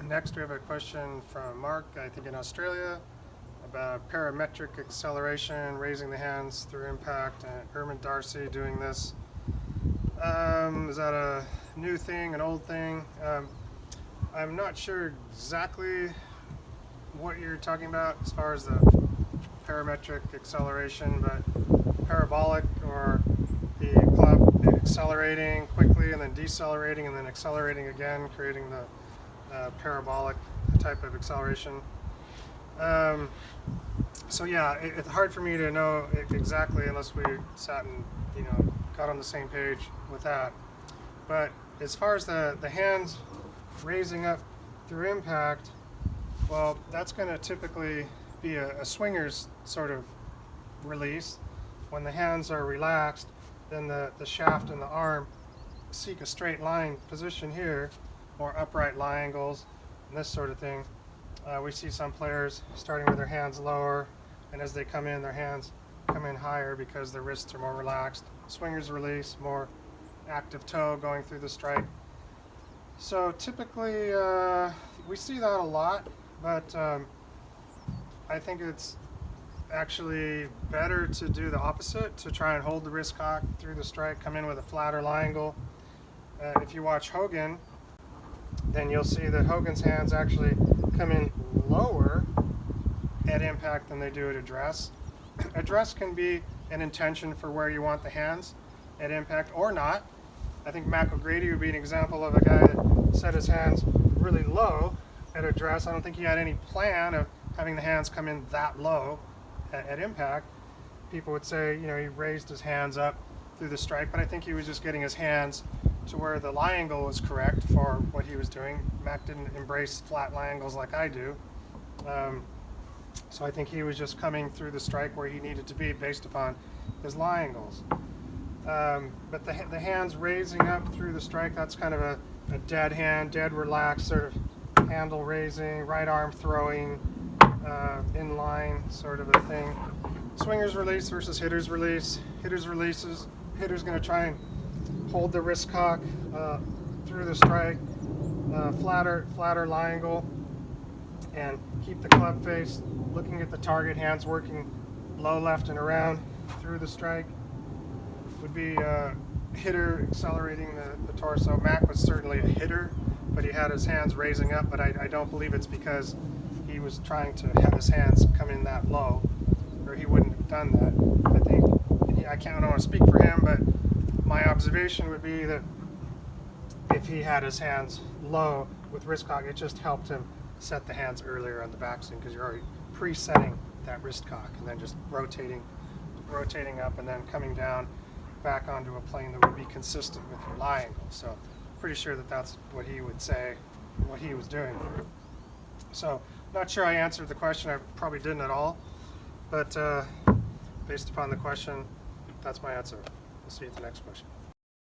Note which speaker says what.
Speaker 1: Next, we have a question from Mark, I think in Australia, about parametric acceleration, raising the hands through impact, and Herman Darcy doing this. Is that a new thing, an old thing? I'm not sure exactly what you're talking about as far as the parametric acceleration, but parabolic, or the club accelerating quickly and then decelerating and then accelerating again, creating the parabolic type of acceleration. So yeah, it's hard for me to know exactly unless we sat and got on the same page with that. But as far as the hands raising up through impact, well, that's going to typically be a swinger's sort of release. When the hands are relaxed, then the shaft and the arm seek a straight line position here, more upright lie angles, and this sort of thing. We see some players starting with their hands lower, and as they come in, their hands come in higher because their wrists are more relaxed. Swinger's release, more active toe going through the strike. So typically, we see that a lot, but I think it's actually better to do the opposite, to try and hold the wrist cock through the strike, come in with a flatter lie angle. If you watch Hogan, then you'll see that Hogan's hands actually come in lower at impact than they do at address. Address can be an intention for where you want the hands at impact or not. I think Mac O'Grady would be an example of a guy that set his hands really low at address. I don't think he had any plan of having the hands come in that low at impact. People would say, he raised his hands up through the strike, but I think he was just getting his hands to where the lie angle was correct for what he was doing. Mac didn't embrace flat lie angles like I do. So I think he was just coming through the strike where he needed to be based upon his lie angles. But the hands raising up through the strike, that's kind of a dead hand, dead relaxed sort of handle raising, right arm throwing, in line sort of a thing. Swinger's release versus hitter's release. Hitter's going to try and hold the wrist cock through the strike, flatter lie angle, and keep the club face looking at the target, hands working low left and around through the strike. Would be hitter accelerating the torso. Mac was certainly a hitter, but he had his hands raising up, but I don't believe it's because he was trying to have his hands come in that low, or he wouldn't have done that. I think, I don't want to speak for him, but my observation would be that if he had his hands low with wrist cock, it just helped him set the hands earlier on the backswing because you're already presetting that wrist cock and then just rotating up and then coming down back onto a plane that would be consistent with your lie angle. So pretty sure that that's what he would say, what he was doing. So not sure I answered the question. I probably didn't at all, but based upon the question, that's my answer. We'll see you at the next question.